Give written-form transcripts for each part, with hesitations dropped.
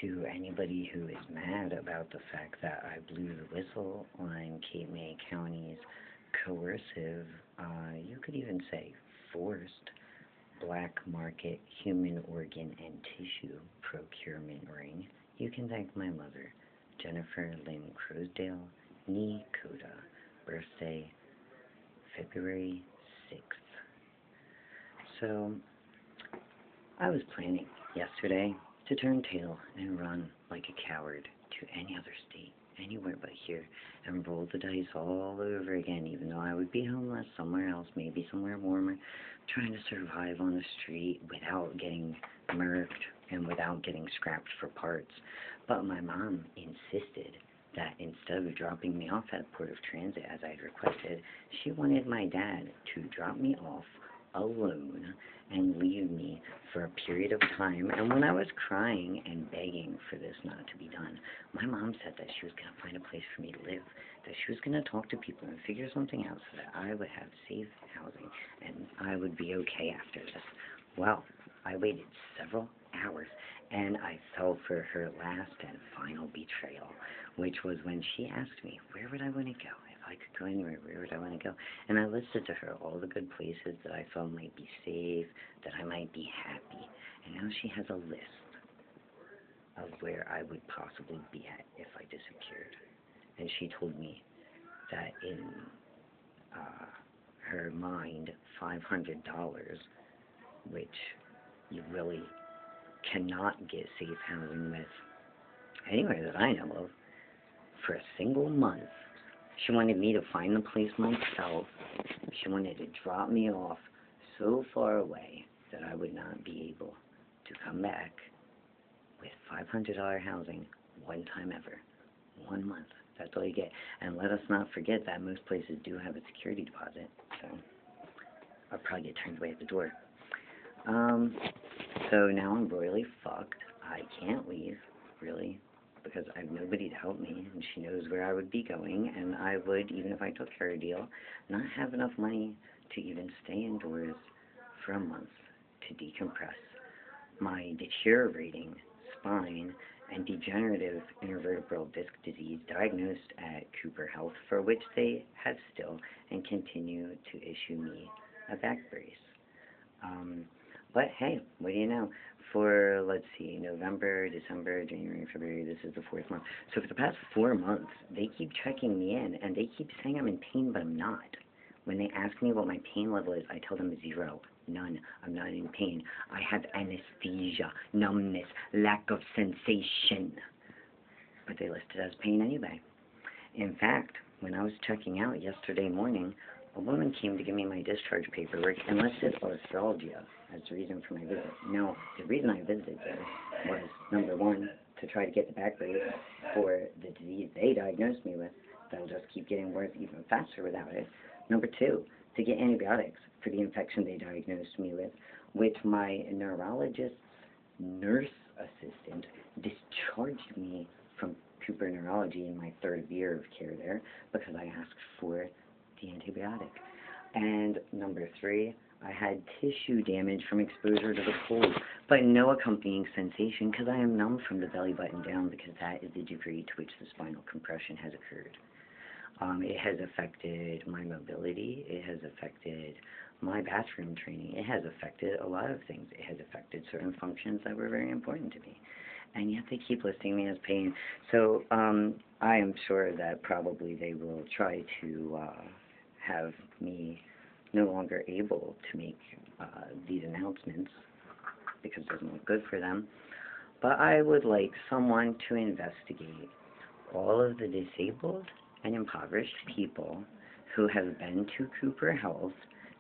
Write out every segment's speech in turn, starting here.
to anybody who is mad about the fact that I blew the whistle on Cape May County's coercive, you could even say forced, black market human organ and tissue procurement ring, you can thank my mother, Jennifer Lynn Crosdale, nee Cota, birthday February 6th. So, I was planning yesterday to turn tail and run like a coward to any other state, anywhere but here, and roll the dice all over again, even though I would be homeless somewhere else, maybe somewhere warmer, trying to survive on the street without getting murked and without getting scrapped for parts. But my mom insisted that instead of dropping me off at Port of Transit as I had requested, she wanted my dad to drop me off alone and leave me for a period of time. And when I was crying and begging for this not to be done, my mom said that she was going to find a place for me to live, that she was going to talk to people and figure something out so that I would have safe housing and I would be okay after this. Well, I waited several hours and I fell for her last and final betrayal, which was when she asked me, where would I want to go? If I could go anywhere, where would I want to go? And I listed to her all the good places that I felt might be safe, that I might be happy. And now she has a list of where I would possibly be at if I disappeared. And she told me that in her mind, $500, which you really cannot get safe housing with anywhere that I know of, for a single month. She wanted me to find the place myself. She wanted to drop me off so far away that I would not be able to come back with $500 housing one time ever. 1 month. That's all you get. And let us not forget that most places do have a security deposit. So I'll probably get turned away at the door. So now I'm royally fucked. I can't leave, really, because I have nobody to help me, and she knows where I would be going, and I would, even if I took her deal, not have enough money to even stay indoors for a month to decompress. My deteriorating spine and degenerative intervertebral disc disease diagnosed at Cooper Health, for which they have still and continue to issue me a back brace. But hey, what do you know? For, let's see, November, December, January, February, this is the 4th month. So for the past 4 months, they keep checking me in, and they keep saying I'm in pain, but I'm not. When they ask me what my pain level is, I tell them 0, none, I'm not in pain. I have anesthesia, numbness, lack of sensation. But they list it as pain anyway. In fact, when I was checking out yesterday morning, a woman came to give me my discharge paperwork and listed arthralgia as the reason for my visit. Now, the reason I visited there was, number one, to try to get the back brace for the disease they diagnosed me with that'll just keep getting worse even faster without it. Number two, to get antibiotics for the infection they diagnosed me with, which my neurologist's nurse assistant discharged me from Cooper Neurology in my 3rd year of care there because I asked for the antibiotic. And number 3, I had tissue damage from exposure to the cold, but no accompanying sensation because I am numb from the belly button down because that is the degree to which the spinal compression has occurred. It has affected my mobility, it has affected my bathroom training, it has affected a lot of things. It has affected certain functions that were very important to me. And yet they keep listing me as pain. So I am sure that probably they will try to have me no longer able to make these announcements because it doesn't look good for them. But I would like someone to investigate all of the disabled and impoverished people who have been to Cooper Health,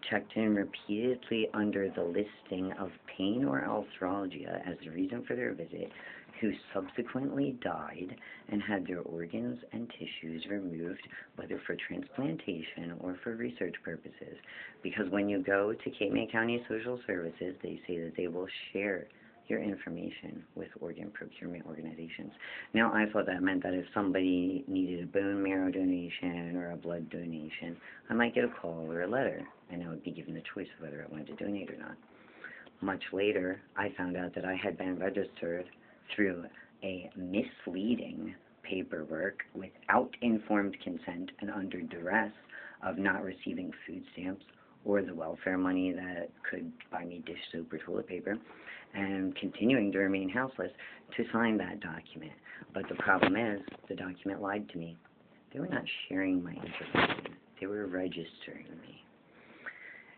checked in repeatedly under the listing of pain or arthralgia as the reason for their visit, who subsequently died and had their organs and tissues removed, whether for transplantation or for research purposes. Because when you go to Cape May County Social Services, they say that they will share your information with organ procurement organizations. Now, I thought that meant that if somebody needed a bone marrow donation or a blood donation, I might get a call or a letter, and I would be given the choice of whether I wanted to donate or not. Much later, I found out that I had been registered through a misleading paperwork without informed consent and under duress of not receiving food stamps or the welfare money that could buy me dish soap or toilet paper, and continuing to remain houseless, to sign that document. But the problem is, the document lied to me. They were not sharing my information. They were registering me.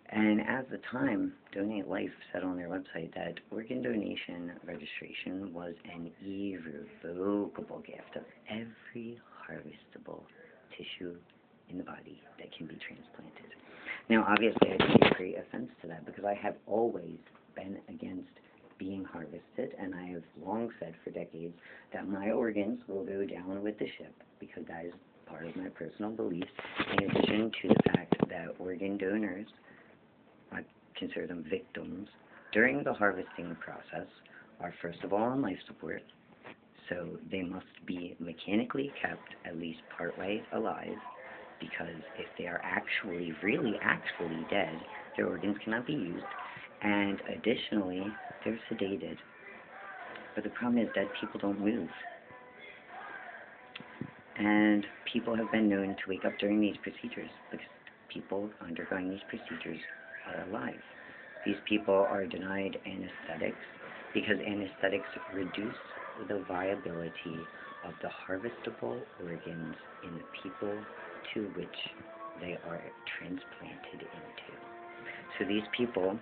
And at the time, Donate Life said on their website that organ donation registration was an irrevocable gift of every harvestable tissue in the body that can be transplanted. Now, obviously, I take great offense to that because I have always been against being harvested, and I have long said for decades that my organs will go down with the ship because that is part of my personal beliefs, in addition to the fact that organ donors, I consider them victims, during the harvesting process are first of all on life support, so they must be mechanically kept at least partway alive, because if they are actually, really actually dead, their organs cannot be used, and additionally, they're sedated. But the problem is dead people don't move. And people have been known to wake up during these procedures because people undergoing these procedures are alive. These people are denied anesthetics because anesthetics reduce the viability of the harvestable organs in the people to which they are transplanted into. So these people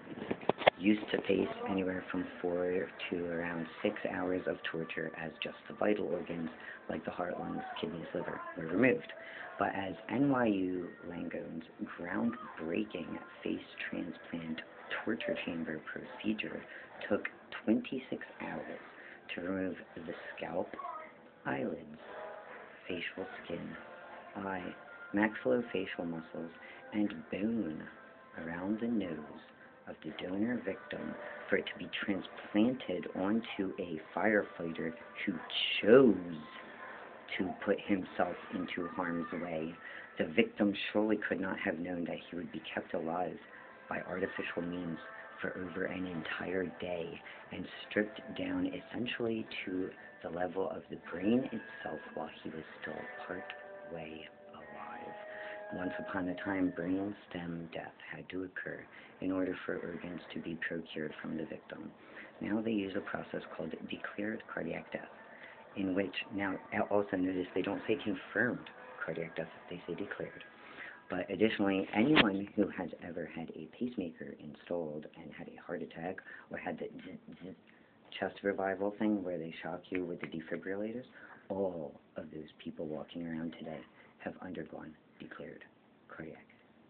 used to face anywhere from 4 to around 6 hours of torture as just the vital organs, like the heart, lungs, kidneys, liver, were removed. But as NYU Langone's groundbreaking face transplant torture chamber procedure took 26 hours to remove the scalp, eyelids, facial skin, eye, maxillofacial muscles, and bone around the nose of the donor victim for it to be transplanted onto a firefighter who chose to put himself into harm's way. The victim surely could not have known that he would be kept alive by artificial means for over an entire day and stripped down essentially to the level of the brain itself while he was still part way alive. Once upon a time, brain stem death had to occur in order for organs to be procured from the victim. Now they use a process called declared cardiac death, in which, now also notice they don't say confirmed cardiac death, they say declared. But additionally, anyone who has ever had a pacemaker installed and had a heart attack or had the chest revival thing where they shock you with the defibrillators, all of those people walking around today have undergone declared cardiac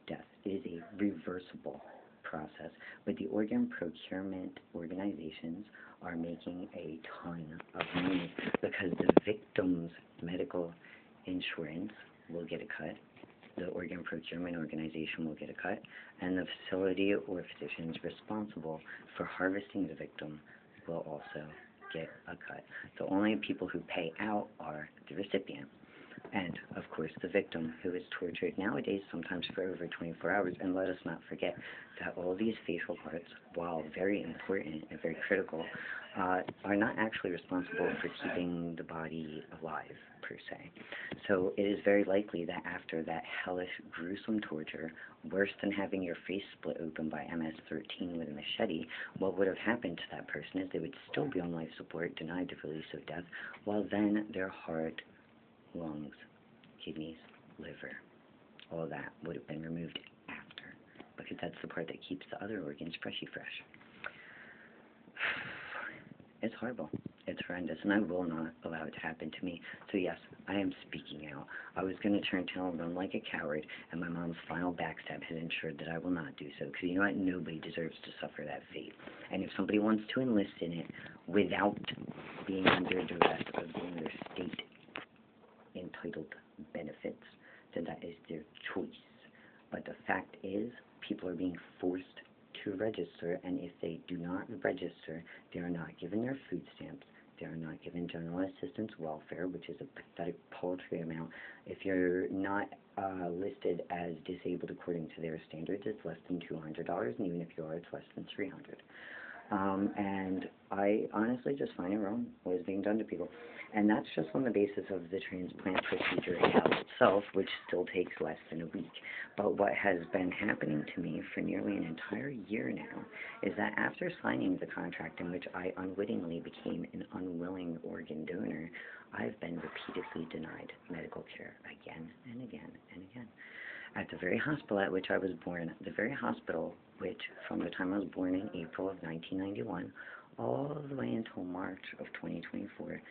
death. It is a reversible process, but the organ procurement organizations are making a ton of money because the victim's medical insurance will get a cut, the organ procurement organization will get a cut, and the facility or physicians responsible for harvesting the victim will also get a cut. The only people who pay out are the recipient and, of course, the victim, who is tortured nowadays sometimes for over 24 hours. And let us not forget that all these facial parts, while very important and very critical, are not actually responsible for keeping the body alive, per se. So it is very likely that after that hellish, gruesome torture, worse than having your face split open by MS-13 with a machete, what would have happened to that person is they would still be on life support, denied the release of death, while then their heart, lungs, kidneys, liver, all that would have been removed after, because that's the part that keeps the other organs freshy fresh. It's horrible. It's horrendous, and I will not allow it to happen to me. So yes, I am speaking out. I was going to turn tail and run like a coward, and my mom's final backstab has ensured that I will not do so, because you know what? Nobody deserves to suffer that fate. And if somebody wants to enlist in it without being under duress of being their state entitled benefits, then that is their choice. But the fact is, people are being forced to register, and if they do not register, they are not given their food stamps, they are not given general assistance welfare, which is a pathetic, paltry amount. If you're not listed as disabled according to their standards, it's less than $200, and even if you are, it's less than $300. And I honestly just find it wrong what is being done to people. And that's just on the basis of the transplant procedure itself, which still takes less than a week. But what has been happening to me for nearly an entire year now is that after signing the contract in which I unwittingly became an unwilling organ donor, I've been repeatedly denied medical care again and again and again. At the very hospital at which I was born, the very hospital which, from the time I was born in April of 1991, all the way until March of 2024,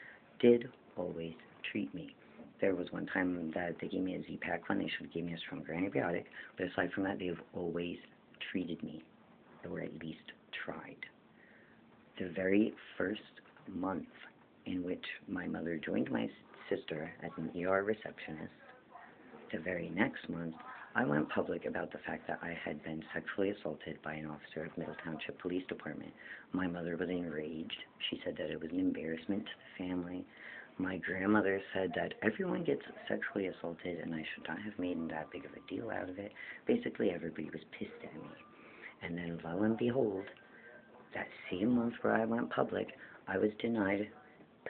did always treat me. There was one time that they gave me a Z-Pack when they should have gave me a stronger antibiotic, but aside from that, they've always treated me, or at least tried. The very first month in which my mother joined my sister as an ER receptionist, the very next month, I went public about the fact that I had been sexually assaulted by an officer of Middle Township Police Department. My mother was enraged. She said that it was an embarrassment to the family. My grandmother said that everyone gets sexually assaulted and I should not have made that big of a deal out of it. Basically, everybody was pissed at me. And then, lo and behold, that same month where I went public, I was denied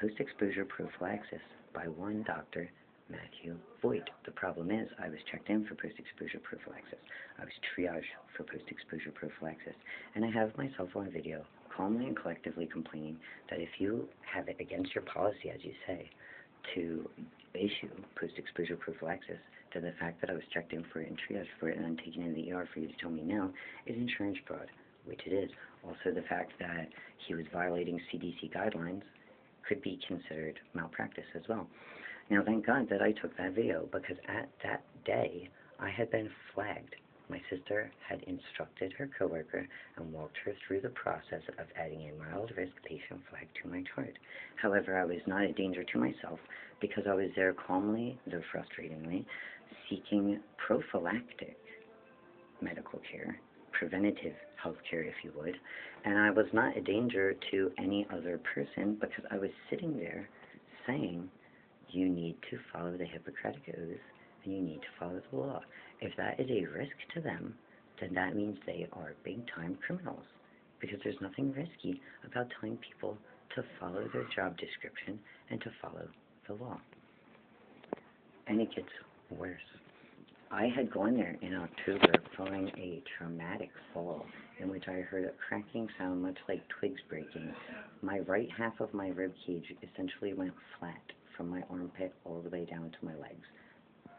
post-exposure prophylaxis by one doctor, Matthew Voigt. The problem is, I was checked in for post-exposure prophylaxis. I was triaged for post-exposure prophylaxis. And I have myself on video, calmly and collectively complaining that if you have it against your policy, as you say, to issue post-exposure prophylaxis, then the fact that I was checked in for it and triaged for it and then taken in the ER for you to tell me no is insurance fraud, which it is. Also, the fact that he was violating CDC guidelines could be considered malpractice as well. Now, thank God that I took that video, because at that day, I had been flagged. My sister had instructed her coworker and walked her through the process of adding a mild-risk patient flag to my chart. However, I was not a danger to myself because I was there calmly, though frustratingly, seeking prophylactic medical care, preventative health care, if you would, and I was not a danger to any other person because I was sitting there saying, you need to follow the Hippocratic Oath, and you need to follow the law. If that is a risk to them, then that means they are big-time criminals, because there's nothing risky about telling people to follow their job description and to follow the law. And it gets worse. I had gone there in October following a traumatic fall in which I heard a cracking sound much like twigs breaking. My right half of my rib cage essentially went flat from my armpit all the way down to my legs.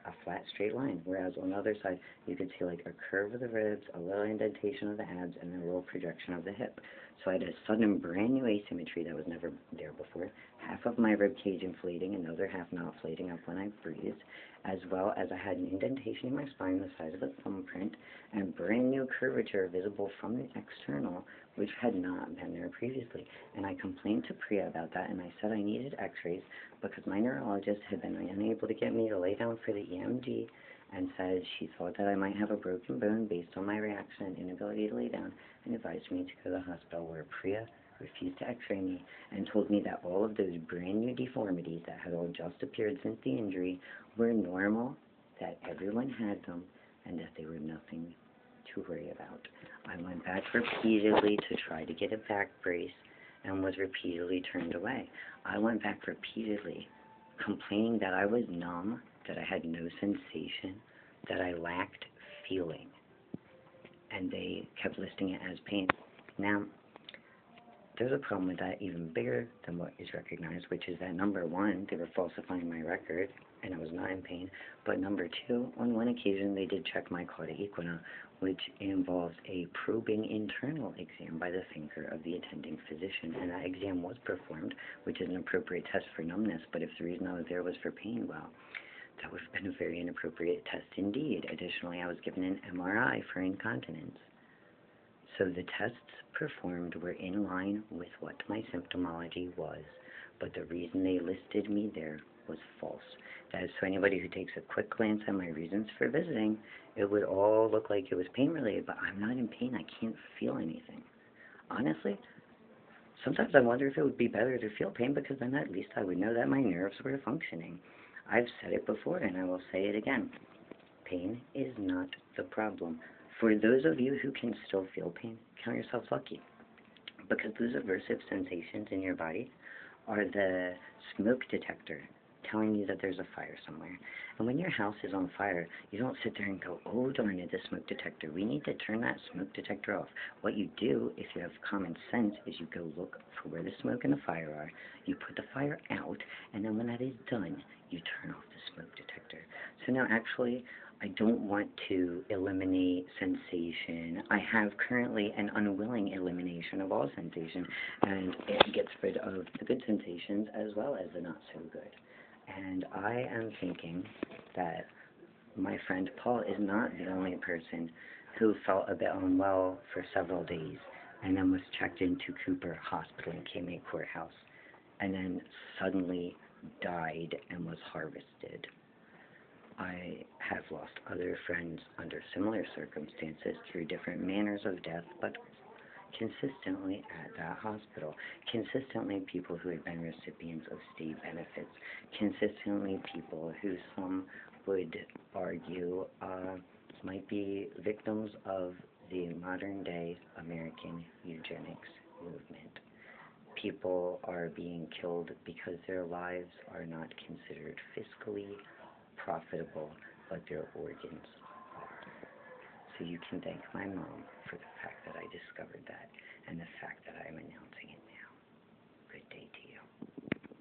A flat straight line, whereas on the other side you could see like a curve of the ribs, a little indentation of the abs, and a little projection of the hip. So I had a sudden brand new asymmetry that was never there before. Half of my rib cage inflating, another half not inflating up when I breathed, as well as I had an indentation in my spine the size of a thumbprint, and brand new curvature visible from the external, which had not been there previously. And I complained to Priya about that, and I said I needed x-rays because my neurologist had been unable to get me to lay down for the EMG, and said she thought that I might have a broken bone based on my reaction and inability to lay down, and advised me to go to the hospital, where Priya refused to x-ray me and told me that all of those brand new deformities that had all just appeared since the injury were normal, that everyone had them, and that they were nothing to worry about. I went back repeatedly to try to get a back brace and was repeatedly turned away. I went back repeatedly, complaining that I was numb, that I had no sensation, that I lacked feeling, and they kept listing it as pain. Now, there's a problem with that even bigger than what is recognized, which is that number one, they were falsifying my record, and I was not in pain, but number two, on one occasion they did check my Cota-Crow, which involves a probing internal exam by the finger of the attending physician, and that exam was performed, which is an appropriate test for numbness, but if the reason I was there was for pain, well, that would have been a very inappropriate test indeed. Additionally, I was given an MRI for incontinence. So the tests performed were in line with what my symptomology was, but the reason they listed me there was false. That is, so anybody who takes a quick glance at my reasons for visiting, it would all look like it was pain-related, but I'm not in pain. I can't feel anything. Honestly, sometimes I wonder if it would be better to feel pain, because then at least I would know that my nerves were functioning. I've said it before, and I will say it again. Pain is not the problem. For those of you who can still feel pain, count yourselves lucky. because those aversive sensations in your body are the smoke detector telling you that there's a fire somewhere. And when your house is on fire, you don't sit there and go, oh darn it, the smoke detector. We need to turn that smoke detector off. What you do, if you have common sense, is you go look for where the smoke and the fire are, you put the fire out, and then when that is done, you turn off the smoke detector. So now actually, I don't want to eliminate sensation. I have currently an unwilling elimination of all sensation, and it gets rid of the good sensations as well as the not so good. And I am thinking that my friend Paul is not the only person who felt a bit unwell for several days and then was checked into Cooper Hospital and KMA Courthouse and then suddenly died and was harvested. I have lost other friends under similar circumstances through different manners of death, but consistently at that hospital, consistently people who had been recipients of state benefits, consistently people who some would argue might be victims of the modern day American eugenics movement. People are being killed because their lives are not considered fiscally profitable, but their organs are. So you can thank my mom for the fact that I discovered that and the fact that I am announcing it